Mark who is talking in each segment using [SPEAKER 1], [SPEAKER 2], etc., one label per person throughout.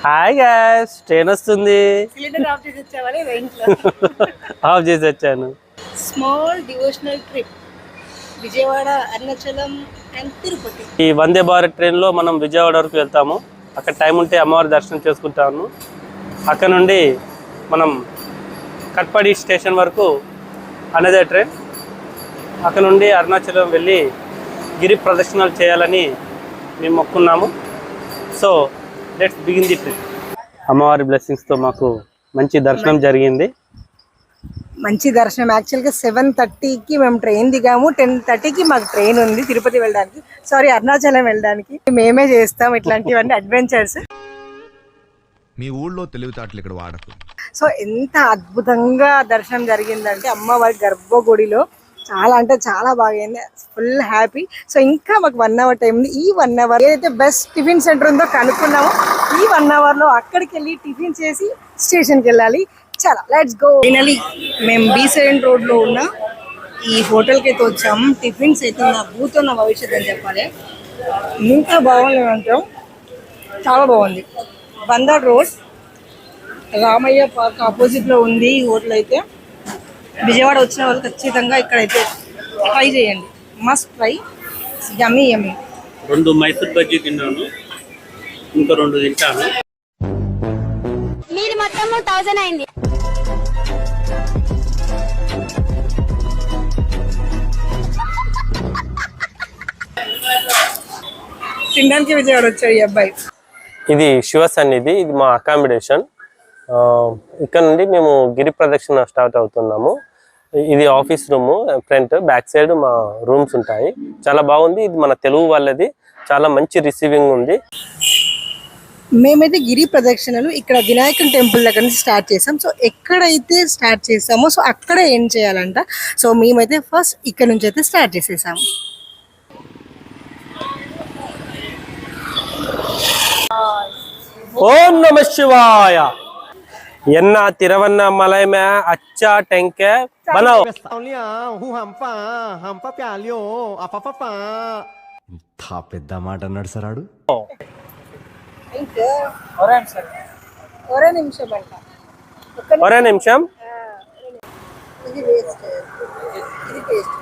[SPEAKER 1] Hi guys, train వస్తుంది.
[SPEAKER 2] Cylinder of చేసి వచ్చావని వెంట్లో
[SPEAKER 1] ఆఫ్ చేసి వచ్చాను.
[SPEAKER 2] Small devotional trip Vijayawada, Arunachalam and Tirupati.
[SPEAKER 1] ఈ వందే భారత్ ట్రైన్లో మనం విజయవాడ వరకు వెళ్తాము. అక్కడ టైం ఉంటే అమ్మవారి దర్శనం చేసుకుంటాము. అక్కడ నుండి మనం కట్పాడి స్టేషన్ వరకు అనదర్ ట్రైన్. అక్కడ నుండి అరుణాచలం వెళ్ళి గిరి ప్రదక్షిణలు చేయాలని మేము మొక్కున్నాము. So let's begin the trip. అమ్మవారి బ్లెస్సింగ్స్తో మాకు మంచి దర్శనం జరిగింది.
[SPEAKER 2] మంచి దర్శనం. యాక్చువల్గా 7:30కి మేము ట్రైన్ దిగాము. 10:30కి మాకు ట్రైన్ ఉంది తిరుపతి వెళ్ళడానికి, అరుణాచలం వెళ్ళడానికి. మేమే చేస్తాం ఇట్లాంటివన్నీ అడ్వెంచర్స్.
[SPEAKER 3] మీ ఊళ్ళో తెలివితేటలు ఇక్కడ వాడకు.
[SPEAKER 2] సో ఎంత అద్భుతంగా దర్శనం జరిగిందంటే అమ్మవారి గర్భగుడిలో చాలా అంటే చాలా బాగైంది. Full happy. సో ఇంకా మాకు 1 అవర్ టైం ఉంది. ఈ 1 అవర్ ఏదైతే బెస్ట్ టిఫిన్ సెంటర్ ఉందో కనుక్కున్నామో ఈ 1 అవర్లో అక్కడికి వెళ్ళి టిఫిన్ చేసి స్టేషన్కి వెళ్ళాలి. చాలా లెట్స్ గో. ఫైనలీ మేము B7 రోడ్లో ఉన్న ఈ హోటల్కి అయితే వచ్చాము. టిఫిన్స్ అయితే నా భూతో నా భవిష్యత్ అని చెప్పాలి. ఇంకా బాగుంది అంటాం, చాలా బాగుంది. బందర్ రోడ్ రామయ్య పార్క్ ఆపోజిట్లో ఉంది ఈ హోటల్ అయితే. విజయవాడ వచ్చిన వాళ్ళు ఖచ్చితంగా ఇక్కడైతే ట్రై చేయండి. Must try. Yummy yummy.
[SPEAKER 1] 2 Mysore bajji తిన్నాను, ఇంకా 2 తింటాను.
[SPEAKER 4] మీది మొత్తం 1000 అయింది.
[SPEAKER 2] తినడానికి విజయవాడ వచ్చాడు ఈ అబ్బాయి.
[SPEAKER 1] ఇది శివసన్నిధి, ఇది మా అకామిడేషన్. ఇక్కడ నుండి మేము గిరి ప్రదక్షిణ స్టార్ట్ అవుతున్నాము. ఇది office room. Front back side మా రూమ్స్ ఉంటాయి. చాలా బాగుంది. ఇది మన తెలుగు వాళ్ళది. చాలా మంచి రిసీవింగ్ ఉంది.
[SPEAKER 2] మేమైతే గిరి ప్రదక్షిణలు ఇక్కడ వినాయకుని టెంపుల్ దగ్గర నుంచి స్టార్ట్ చేసాం. సో ఎక్కడైతే స్టార్ట్ చేసామో సో అక్కడ ఏం చేయాలంట. సో మేమైతే ఫస్ట్ ఇక్కడ నుంచి అయితే స్టార్ట్ చేసేసాము.
[SPEAKER 1] ఓం నమ శివాయ. ఎన్న తిరవన్నమలై మే అచ్చా టెంకే బనో.
[SPEAKER 3] ఇంత పెద్ద మాట అన్నాడు సార్ ఆడు.
[SPEAKER 2] ఒరే నిమిషం అంట.
[SPEAKER 1] ఒరే నిమిషం.
[SPEAKER 2] ఇది వేస్ట్, ఇది టేస్ట్.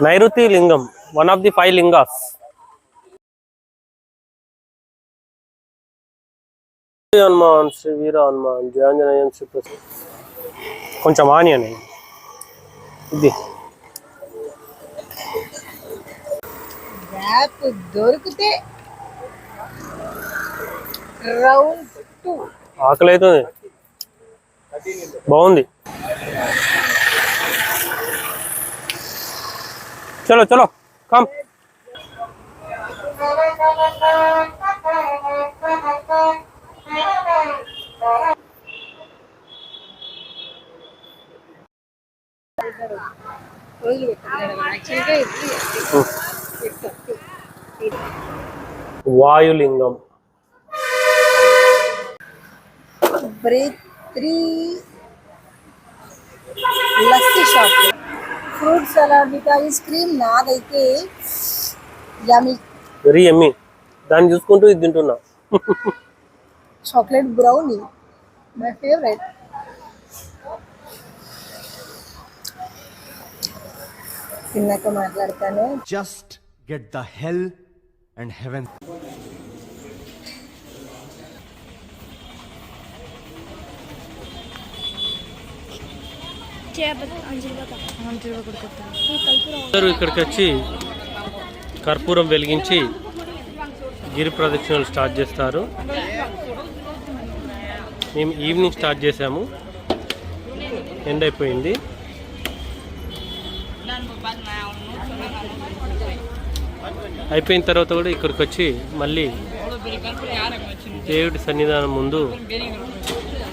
[SPEAKER 1] నైరుతి లింగం, one of the 5 lingas. Hanuman, Shri వీర హనుమాన్, జయాంజనేయం, శ్రీ ప్రసాద్. కొంచెం ఆనియన్ ఇది
[SPEAKER 2] ర్యాప్ దొరికితే రౌండ్ 2.
[SPEAKER 1] ఆకలి అవుతుంది. బాగుంది. చలో చలో come. Vayulingam.
[SPEAKER 2] Break 3 lassi shop. Fruit salad with ice cream. నాదైతే యమ్మీ,
[SPEAKER 1] వెరీ యమ్మీ. దాన్ని చూసుకుంటూ ఇది తింటున్నా.
[SPEAKER 2] Chocolate brownie my favourite. తిన్నాక మాట్లాడతాను.
[SPEAKER 3] Just get the hell and heaven.
[SPEAKER 1] ఇక్కడికి వచ్చి కర్పూరం వెలిగించి గిరి ప్రదక్షిణలు స్టార్ట్ చేస్తారు. మేము ఈవినింగ్ స్టార్ట్ చేసాము, ఎండ్ అయిపోయింది. అయిపోయిన తర్వాత కూడా ఇక్కడికి వచ్చి మళ్ళీ దేవుడి సన్నిధానం ముందు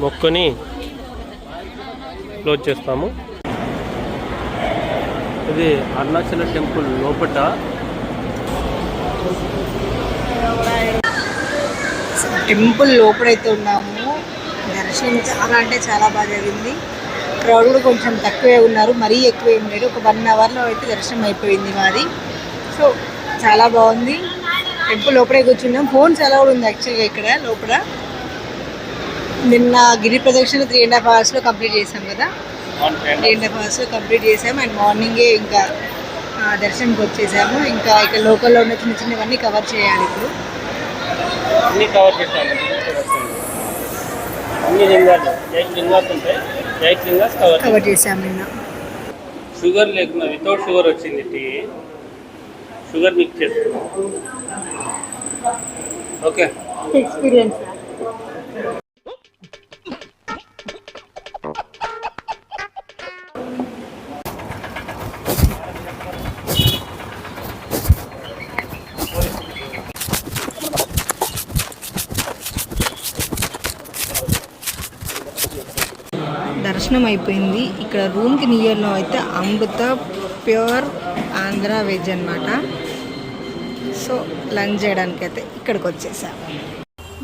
[SPEAKER 1] మొక్కుని క్లోజ్ చేస్తాము. ఇది అరుణాచల టెంపుల్ లోపట. టెంపుల్ లోపలైతే ఉన్నాము. దర్శనం చాలా అంటే చాలా బాగా జరిగింది.
[SPEAKER 2] క్రౌడ్ కూడా కొంచెం తక్కువే ఉన్నారు, మరీ ఎక్కువ ఏం లేదు. ఒక 1 అవర్లో అయితే దర్శనం అయిపోయింది మాది. సో చాలా బాగుంది. టెంపుల్ లోపలే కూర్చున్నాం. ఫోన్స్ అలా కూడా ఉంది యాక్చువల్గా ఇక్కడ లోపల. నిన్న గిరి ప్రదక్షిణ 3.5 అవర్స్లో కంప్లీట్ చేసాం కదా, 3.5 అవర్స్లో కంప్లీట్ చేసాం. అండ్ మార్నింగే ఇంకా దర్శనంకి వచ్చేసాము. ఇంకా ఇక్కడ లోకల్లో ఉన్న చిన్న చిన్నవన్నీ కవర్ చేయాలి ఇప్పుడు.
[SPEAKER 1] అన్ని కవర్ చేశాను. అన్ని లింగాలు 8 లింగాలు ఉంటాయి. 8 లింగాస్
[SPEAKER 2] కవర్ చేసాము నిన్న.
[SPEAKER 1] షుగర్ లేకుండా వితౌట్ షుగర్ వచ్చింది టీ. షుగర్ మిక్స్ చేస్తున్నాం. Okay
[SPEAKER 2] experience. దర్శనం అయిపోయింది. ఇక్కడ రూమ్కి నియర్లో అయితే అమృత ప్యూర్ ఆంధ్ర వెజ్ అనమాట. సో లంచ్ చేయడానికి అయితే ఇక్కడికి వచ్చేసాం.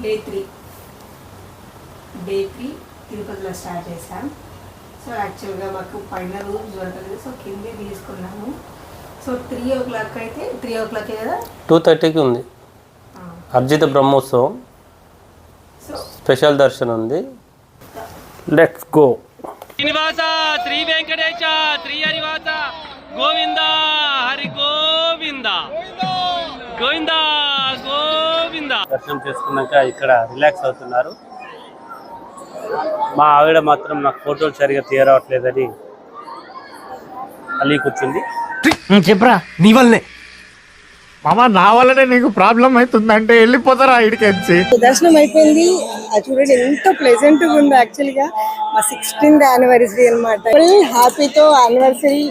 [SPEAKER 2] డే 3 తిరుపతిలో స్టార్ట్ చేసాం. సో యాక్చువల్గా మాకు పైన రూమ్స్ దొరకలేదు, సో కిందే తీసుకున్నాము. సో 3 o'clock అయితే 3 o'clock కదా,
[SPEAKER 1] 2:30కి ఉంది అర్జిత బ్రహ్మోత్సవం.
[SPEAKER 2] సో
[SPEAKER 1] స్పెషల్ దర్శనం ఉంది. Let's go. శ్రీనివాస శ్రీ వెంకటేశ శ్రీ హరివాస గోవింద హరి గోవింద గోవింద గోవింద. దర్శనం చేసుకున్నాక ఇక్కడ రిలాక్స్ అవుతున్నారు. మా ఆవిడ మాత్రం నాకు ఫోటోలు సరిగా తీయరావట్లేదని అల్లి కూర్చుంది.
[SPEAKER 4] చెప్పరా నీ వల్లనే మామ, నా వల్లనే నీకు ప్రాబ్లం అవుతుందంటే వెళ్ళిపోతారా ఇడికెచ్చి.
[SPEAKER 2] దర్శనం అయిపోయింది. అది చూడండి ఎంత ప్లెజెంట్గా ఉందో. యాక్చువల్గా మా 16th యానివర్సరీ అనమాట. ఫుల్ హ్యాపీతో యానివర్సరీ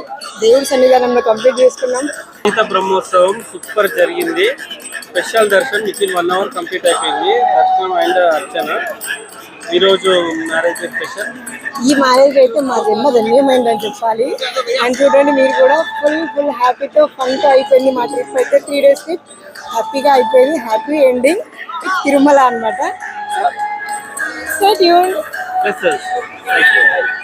[SPEAKER 2] దేవుడి సన్నిధానంలో కంప్లీట్ చేసుకున్నాం.
[SPEAKER 1] అర్జిత బ్రహ్మోత్సవం సూపర్ జరిగింది. స్పెషల్ దర్శనం విత్ ఇన్ 1 hour కంప్లీట్ అయిపోయింది. దర్శనం అండ్ అర్చన. ఈరోజు మ్యారేజ్ స్పెషల్.
[SPEAKER 2] ఈ మ్యారేజ్ అయితే మా జన్మ ధన్యమైందని చెప్పాలి. అండ్ చూడండి మీరు కూడా ఫుల్ హ్యాపీతో ఫన్తో అయిపోయింది మా ట్రిప్ అయితే. 3 days ట్రిప్ హ్యాపీగా అయిపోయింది. హ్యాపీ ఎండింగ్ తిరుమల అనమాట. Stay tuned.
[SPEAKER 1] Yes, sir. Thank you.